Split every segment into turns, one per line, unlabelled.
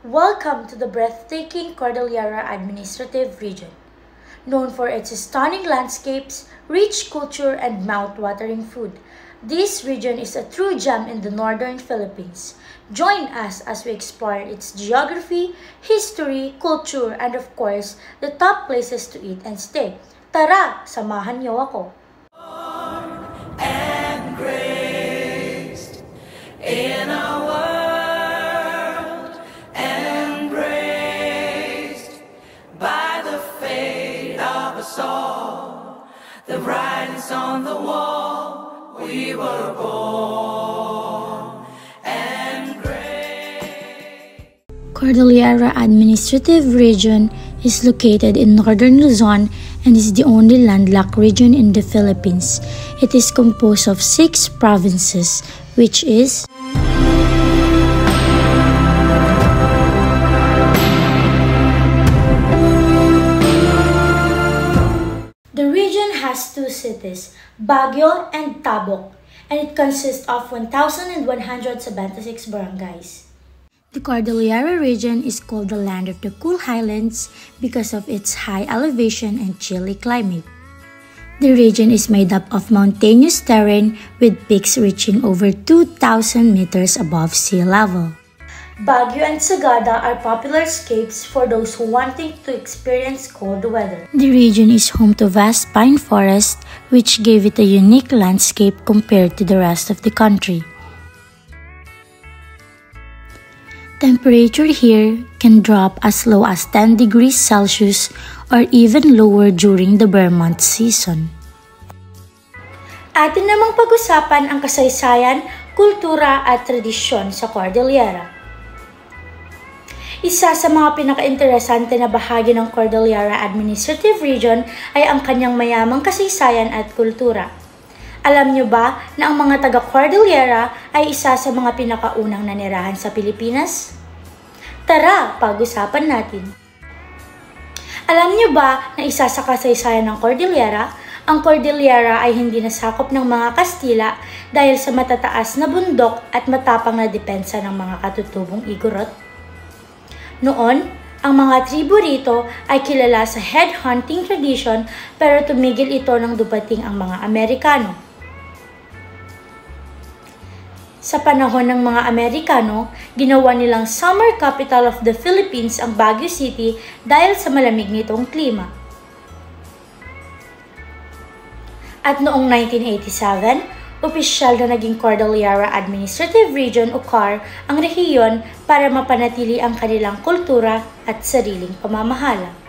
Welcome to the breathtaking Cordillera Administrative Region. Known for its stunning landscapes, rich culture, and mouth-watering food, this region is a true gem in the northern Philippines. Join us as we explore its geography, history, culture, and of course, the top places to eat and stay. Tara, samahan niyo ako!
And graced in a world embraced by the fate of us all. The writings on the wall, we were born and graced.
Cordillera Administrative Region is located in northern Luzon and is the only landlocked region in the Philippines. It is composed of 6 provinces, which is the region has 2 cities, Baguio and Tabuk, and it consists of 1,176 barangays. The Cordillera region is called the land of the cool highlands because of its high elevation and chilly climate. The region is made up of mountainous terrain with peaks reaching over 2,000 meters above sea level. Baguio and Sagada are popular escapes for those who wanting to experience cold weather. The region is home to vast pine forest, which gave it a unique landscape compared to the rest of the country. Temperature here can drop as low as 10 degrees Celsius or even lower during the bare month season. Atin namang pag-usapan ang kasaysayan, kultura at tradisyon sa Cordillera. Isa sa mga pinaka-interesante na bahagi ng Cordillera Administrative Region ay ang kanyang mayamang kasaysayan at kultura. Alam niyo ba na ang mga taga-Cordillera ay isa sa mga pinakaunang nanirahan sa Pilipinas? Tara, pag-usapan natin. Alam niyo ba na isa sa kasaysayan ng Cordillera, ang Cordillera ay hindi nasakop ng mga Kastila dahil sa matataas na bundok at matapang na depensa ng mga katutubong Igorot? Noon, ang mga tribo rito ay kilala sa headhunting tradition pero tumigil ito nang dumating ang mga Amerikano. Sa panahon ng mga Amerikano, ginawa nilang summer capital of the Philippines ang Baguio City dahil sa malamig nitong klima. At noong 1987, opisyal na naging Cordillera Administrative Region o CAR ang rehiyon para mapanatili ang kanilang kultura at sariling pamamahala.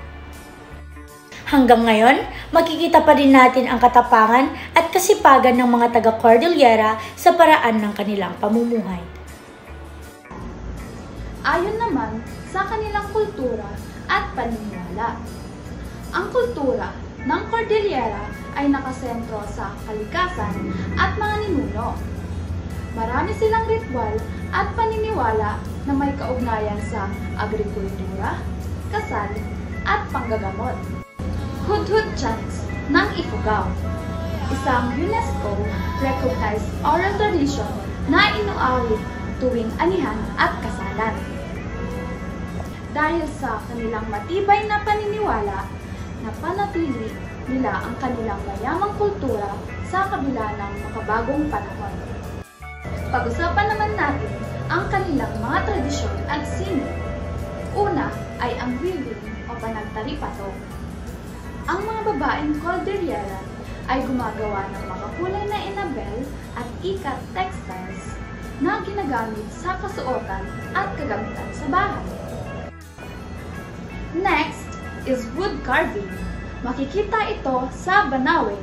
Hanggang ngayon, makikita pa rin natin ang katapangan at kasipagan ng mga taga-Cordillera sa paraan ng kanilang pamumuhay.
Ayon naman sa kanilang kultura at paniniwala, ang kultura ng Cordillera ay nakasentro sa kalikasan at mga ninuno. Marami silang ritual at paniniwala na may kaugnayan sa agrikultura, kasal, at panggagamot. Hudhud chants ng Ifugao, isang UNESCO-recognized oral tradition na inuawit tuwing anihan at kasalan. Dahil sa kanilang matibay na paniniwala, napanatili nila ang kanilang mayamang kultura sa kabila ng makabagong panahon. Pag-usapan naman natin ang kanilang mga tradisyon at sino. Una ay ang weaving o panagtalipato. Ang mga babaeng Cordillera ay gumagawa ng makakulay na enamel at ikat textiles na ginagamit sa kasuotan at kagamitan sa bahay. Next is wood carving. Makikita ito sa Banawe,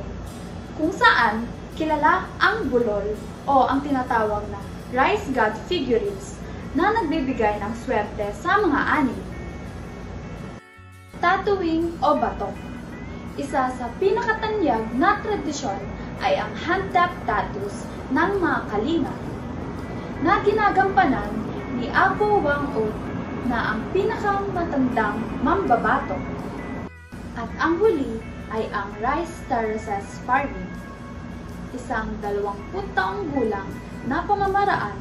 kung saan kilala ang bulol o ang tinatawag na rice god figurines na nagbibigay ng swerte sa mga ani. Tattooing o batok. Isa sa pinakatanyag na tradisyon ay ang hand-tap tattoos ng mga kalinga na ginagampanan ni Apo Wang-od na ang pinakamatandang mambabatok. At ang huli ay ang rice terraces farming, isang 20 taong gulang na pamamaraan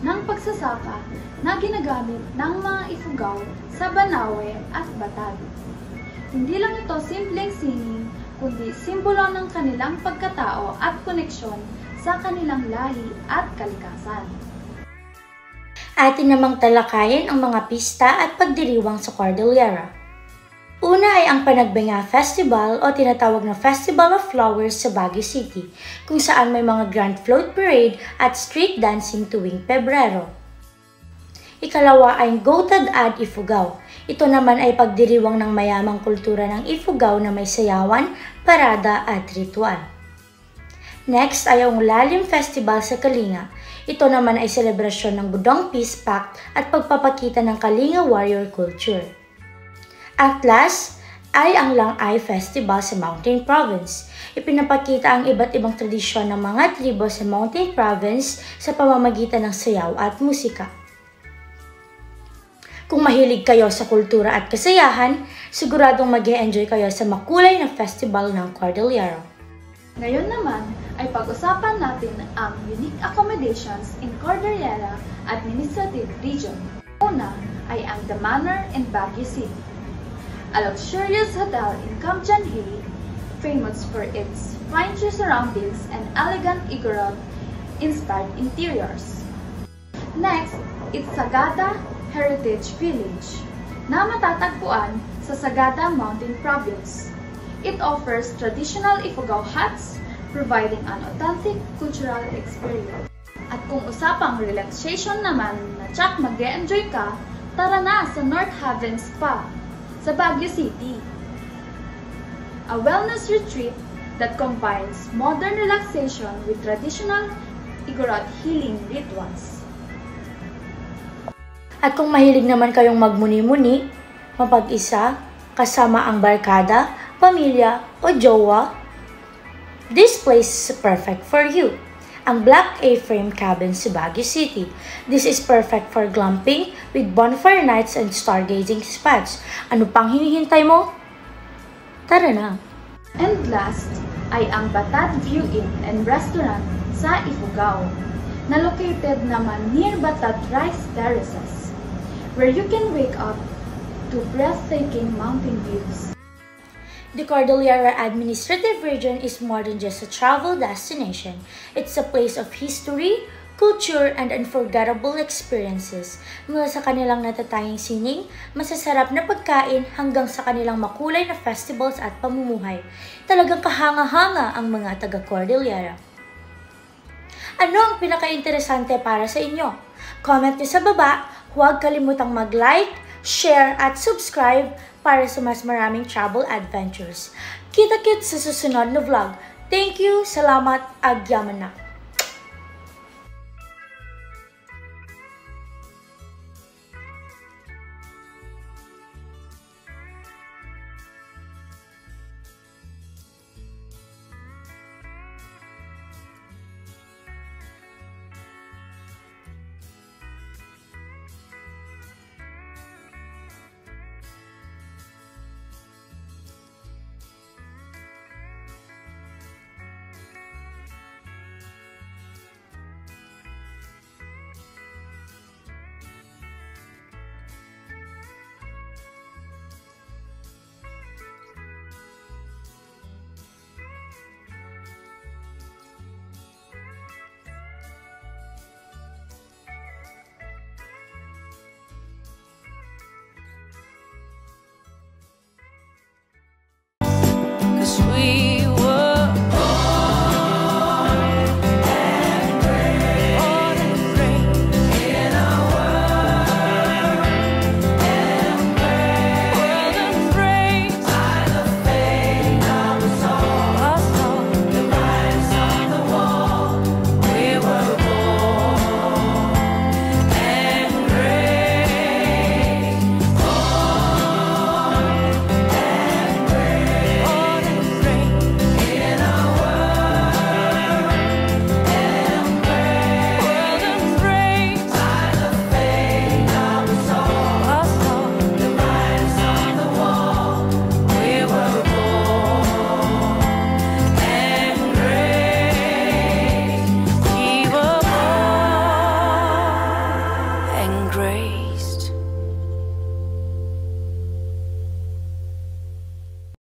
ng pagsasaka na ginagamit ng mga Ifugao sa Banawe at Batad. Hindi lang ito simpleng sining, kundi simbolo ng kanilang pagkatao at koneksyon sa kanilang lahi at kalikasan.
Atin namang talakayin ang mga pista at pagdiriwang sa Cordillera. Una ay ang Panagbenga Festival o tinatawag na Festival of Flowers sa Baguio City, kung saan may mga grand float parade at street dancing tuwing Pebrero. Ikalawa ay Gotad ad Ifugao. Ito naman ay pagdiriwang ng mayamang kultura ng Ifugao na may sayawan, parada at ritual. Next ay ang Lalim Festival sa Kalinga. Ito naman ay selebrasyon ng Budong Peace Pact at pagpapakita ng Kalinga warrior culture. At last ay ang Langay Festival sa Mountain Province. Ipinapakita ang iba't ibang tradisyon ng mga tribo sa Mountain Province sa pamamagitan ng sayaw at musika. Kung mahilig kayo sa kultura at kasayahan, siguradong mag-e-enjoy kayo sa makulay na festival ng Cordillera.
Ngayon naman ay pag-usapan natin ang unique accommodations in Cordillera Administrative Region. Una ay ang The Manor in Baguio City, a luxurious hotel in Camjanhili, famous for its fine tree surroundings and elegant Igorot-inspired interiors. Next, it's Sagada Heritage Village, na matatagpuan sa Sagada Mountain Province. It offers traditional Ifugao huts, providing an authentic cultural experience. At kung usapang relaxation naman na tsak mag-e-enjoy ka, tara na sa North Haven Spa sa Baguio City. A wellness retreat that combines modern relaxation with traditional Igorot healing rituals.
At kung mahilig naman kayong magmuni-muni, mapag-isa, kasama ang barkada, pamilya o jowa, this place is perfect for you. Ang Black A-Frame Cabin sa Baguio City. This is perfect for glamping with bonfire nights and stargazing spots. Ano pang hinihintay mo? Tara na!
And last ay ang Batad View Inn and Restaurant sa Ifugao, na located naman near Batad Rice Terraces, where you can wake up to breathtaking mountain views.
The Cordillera Administrative Region is more than just a travel destination. It's a place of history, culture, and unforgettable experiences. Mula sa kanilang natatanging sining, masasarap na pagkain hanggang sa kanilang makulay na festivals at pamumuhay. Talagang kahanga-hanga ang mga taga-Cordillera. Ano ang pinaka-interesante para sa inyo? Comment nyo sa baba, huwag kalimutang mag-like, share, at subscribe para sa mas maraming travel adventures. Kita-kits sa susunod na vlog. Thank you, salamat, agyaman na.
grace.